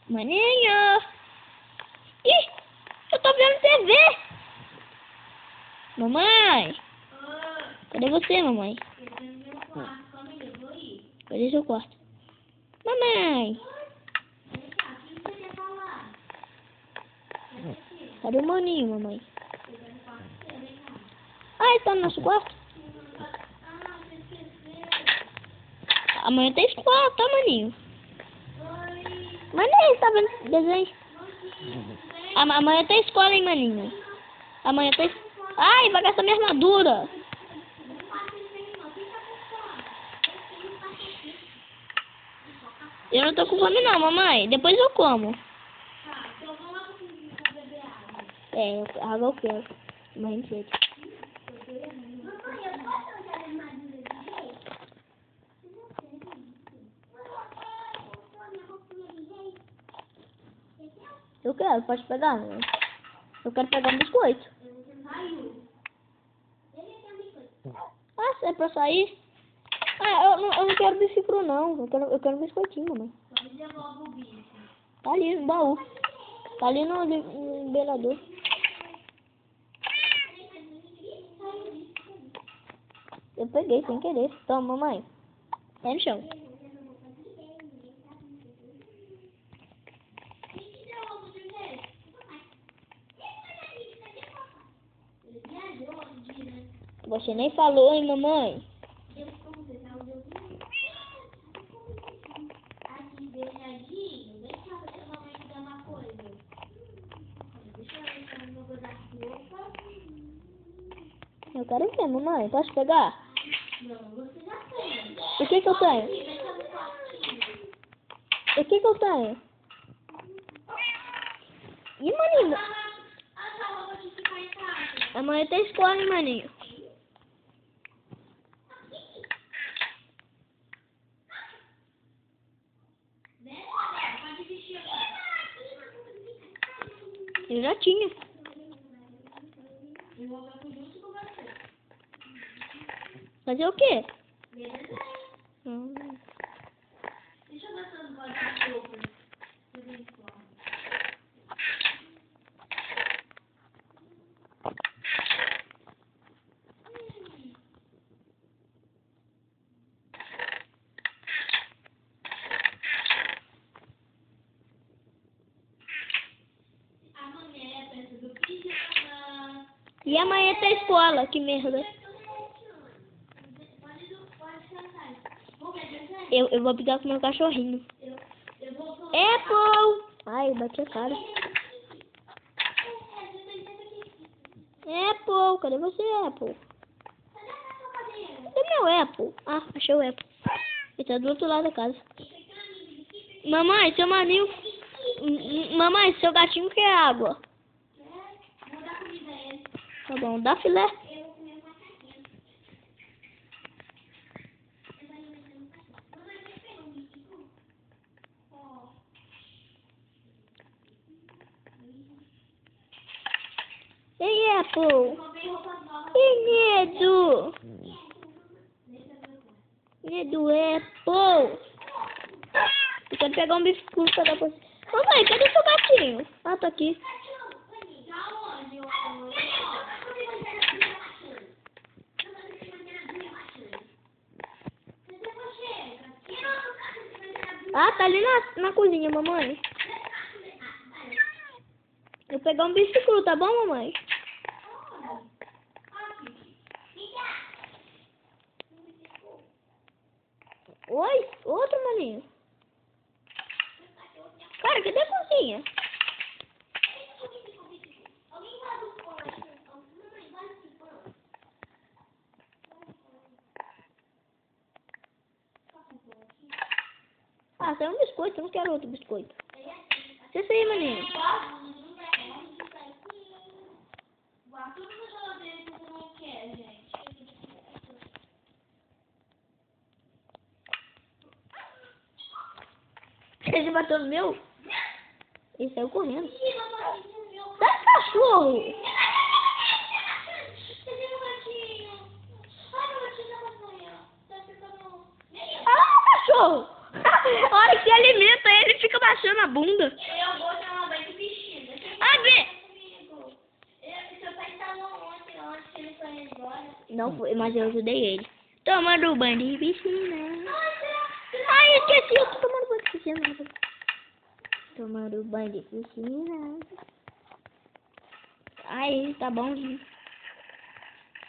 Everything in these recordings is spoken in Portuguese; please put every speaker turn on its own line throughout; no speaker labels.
Maninho! Ih! Eu tô vendo TV! Mamãe! Cadê você, mamãe? Cadê seu quarto? Mamãe! Cadê o maninho, mamãe? Ah, ele tá no nosso quarto? Amanhã tem escola, tá, maninho? Maninho, tá vendo desenho? Amanhã tem escola, hein, maninho? Amanhã tem... Ai, vai gastar minha armadura. Eu não tô com fome não, mamãe. Depois eu como. É, água eu quero. Mas não. Eu quero, pode pegar, né? Eu quero pegar um biscoito. Ah, se é pra sair? Ah, eu não quero bife cru, não. Eu quero um biscoitinho, mamãe. Tá ali no baú. Tá ali no liberador. Eu peguei sem querer. Toma, mamãe. Tá no chão. Você nem falou, hein, mamãe? Eu quero ver, mamãe. Posso pegar? O que eu tenho? O que eu tenho? Ih, maninho. Amanhã tem escola, hein, maninho? Eu já tinha. Fazer o quê? Deixa eu ver se eu não posso dar roupa. E amanhã tem escola, que merda. Eu vou brigar com meu cachorrinho. Apple! Ai, eu bati a cara. Apple, cadê você, Apple? Cadê meu Apple? Ah, achei o Apple. Ele tá do outro lado da casa. Mamãe, seu maninho... Mamãe, seu gatinho quer água. Tá bom, dá filé. Ei, Apple. Que medo. Medo, Apple. Eu quero pegar um bife cru pra dar pra você. Mamãe, cadê seu gatinho? Ah, tá aqui. Ah, tá ali na cozinha, mamãe. Eu vou pegar um bife cru, tá bom, mamãe? Oi? Outro, maninho? Cara, cadê a cozinha? Ah, tem um biscoito, eu não quero outro biscoito. Isso aí, maninho. Ele bateu no meu? Ele saiu correndo. Sai, cachorro! Ah, cachorro! A hora que alimenta ele, fica baixando a bunda. Não foi, mas eu ajudei ele. Tomando banho de piscina. Ai, esqueci, eu tô tomando banho de piscina. Tomando banho de piscina. Ai, tá bom, gente.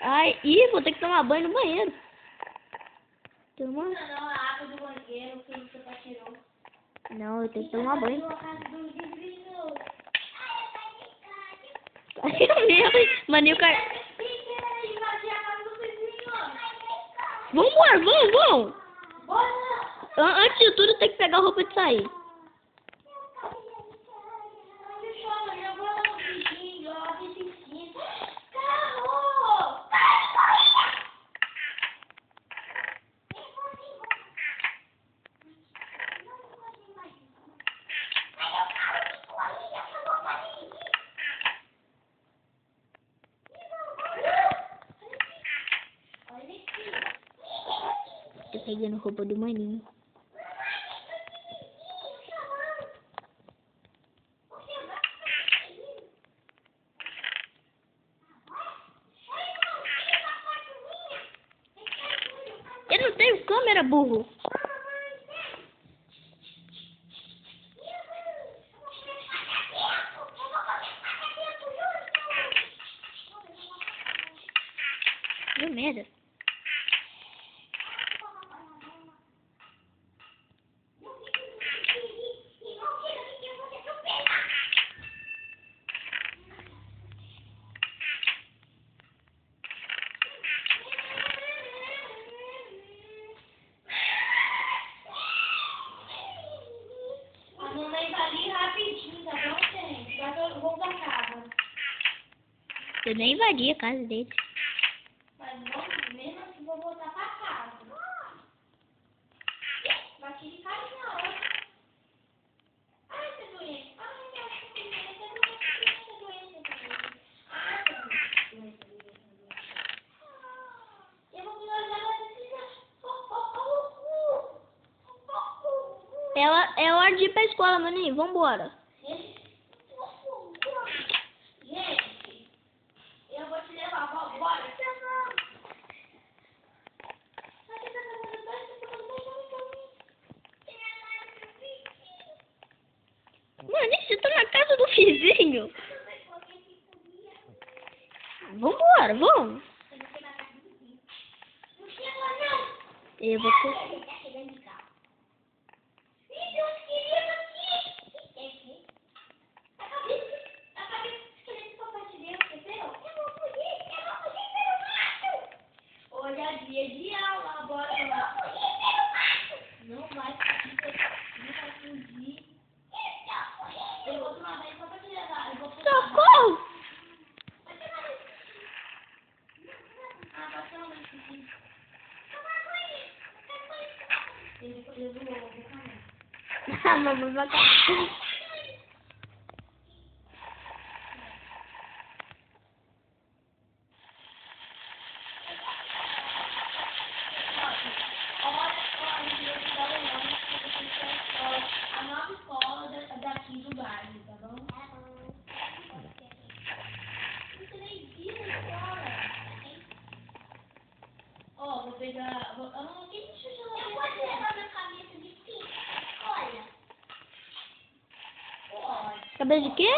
Ai, vou ter que tomar banho no banheiro. Toma.
Não, a água do banheiro que você tá tirou.
Não, eu tenho que tomar banho. Mano, o cara... Vambora, vamos. Antes de tudo, tem que pegar a roupa de sair. Tô pegando roupa do maninho. Eu não tenho câmera, burro. Deu merda.
A mamãe vai ali rapidinho, tá bom, gente? Só que eu vou pra casa.
Eu nem invadi a casa dele.
Mas vamos, mesmo assim, vou voltar pra casa. Bati de cara na hora. Ai, tá doente. Ai, eu acho que tá doente. Ai, tá doente. Eu vou cuidar dela
É hora de ir pra escola, maninho. Vambora.
Gente, eu vou te levar, bora.
Maninho, você tá na casa do vizinho. Vambora, vamos. Eu vou ter...
Hoje é dia de aula, bora. Não vai fugir. Eu vou tomar banho só pra te levar.
Socorro! A mamãe vai cair.
A nova escola daqui do bairro, tá bom? Você nem viu a escola. Ó, vou pegar... quem me chamou? Eu posso levar minha camisa de pico? Olha. Olha.
Cabeça de quê?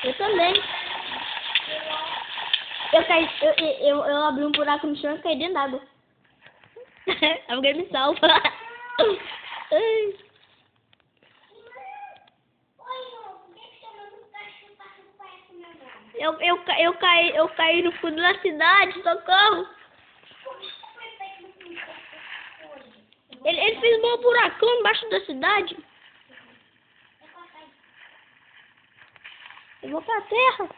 Eu também. Eu abri um buraco no chão e caí dentro d'água. Alguém me salva. Ai. Eu caí no fundo da cidade, socorro. Ele fez um buracão embaixo da cidade. Eu vou pra terra.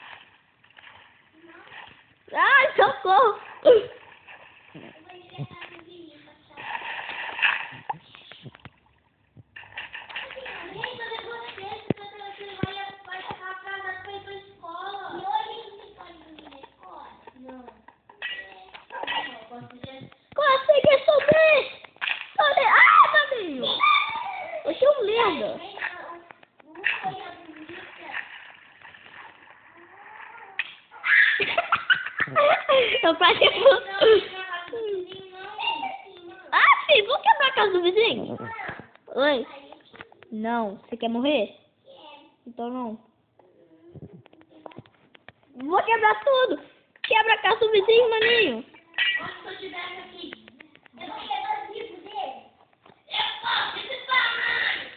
Ai, socorro.
Não.
Eu passei por... Ah, filho, vou quebrar a casa do vizinho. Oi? Não. Você quer morrer? Então não. Vou quebrar tudo. Quebra a casa do vizinho, maninho.
Onde eu tivesse aqui? Eu vou quebrar o livro dele. Eu posso, esse tamanho.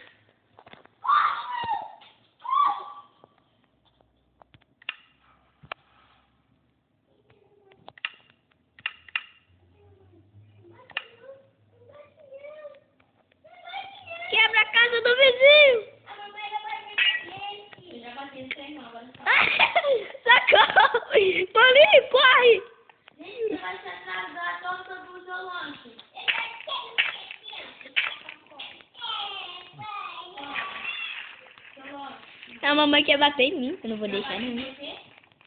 Quebra a casa do vizinho.
A mamãe vai bater nele. Eu já bati nesse irmão, agora tá.
Socorro. Maninho, corre.
Gente, você vai se atrasar todo pro seu lanche.
A mamãe quer bater em mim. Eu não vou deixar não.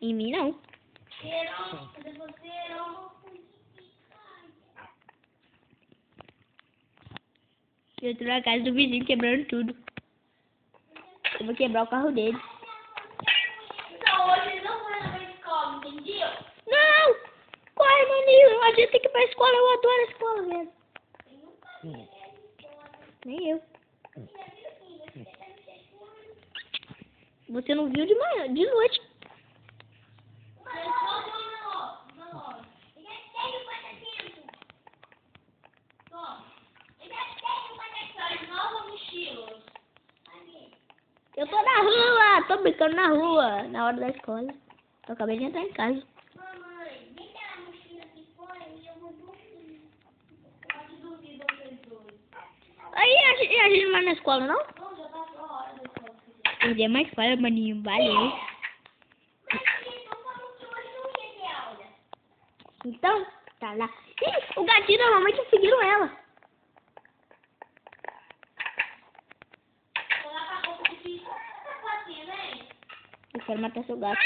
Em mim não.
Cadê você?
Eu tô na casa do vizinho quebrando tudo. Eu vou quebrar o carro dele.
Então, hoje ele não vai na escola, entendeu?
Não! Corre, maninho. A gente tem que ir pra escola. Eu adoro a escola, velho. Nem eu. Você não viu de manhã, de noite. Eu tô na rua, tô brincando na rua, na hora da escola. Eu acabei de entrar em casa.
Mamãe, vem cá a mochila aqui fora e eu vou dormir. Pode dormir vocês dois.
Aí a gente não vai na escola, não?
Não, já passou a hora da escola.
Perder mais fora, maninho. Valeu. Então, tá lá. Ih, o gatinho da mamãe tá seguindo ela. Eu quero matar seu gato.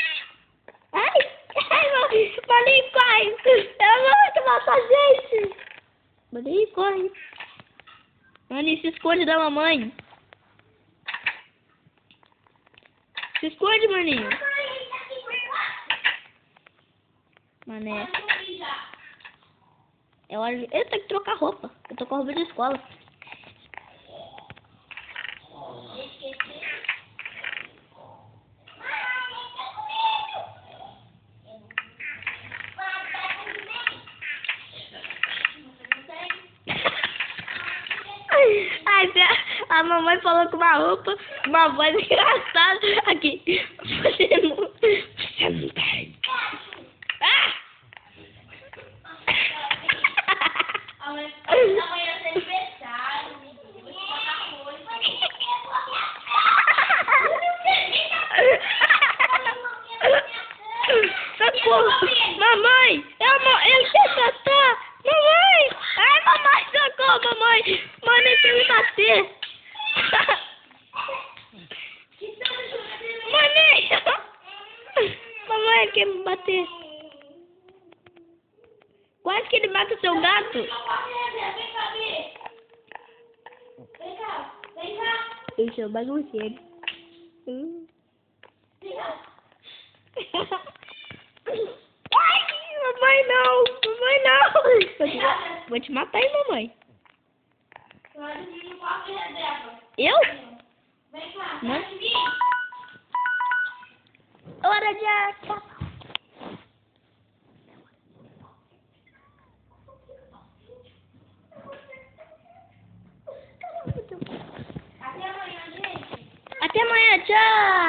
Ai, maninho, corre. Ela vai matar a gente. Maninho, corre. Maninho, se esconde da mamãe. Se esconde, maninho. Mané. É hora de... Eu tenho que trocar roupa. Eu tô com a roupa de escola. Ai, a mamãe falou com uma roupa, uma voz engraçada. Aqui. Você não tem. Ah!
Amanhã é aniversário, menino. Vou te botar molho.
Socorro! Mamãe! Ele quer matar! Mamãe! Ai, mamãe, socorro, mamãe! Mãe, ele quer me bater! Mamãe! Mamãe, ele quer me bater! Quase que ele mata o seu gato!
Vem cá, Bi. Vem cá, vem cá.
Eu sou bagunceiro.
Vem cá.
Ai, mamãe não! Mamãe não! Vou te matar, hein, mamãe?
Vai dormir no quarto de reserva.
Eu?
Vem cá,
Não.
pode vir.
Hora de acabar.
Até amanhã, gente.
Até amanhã, tchau!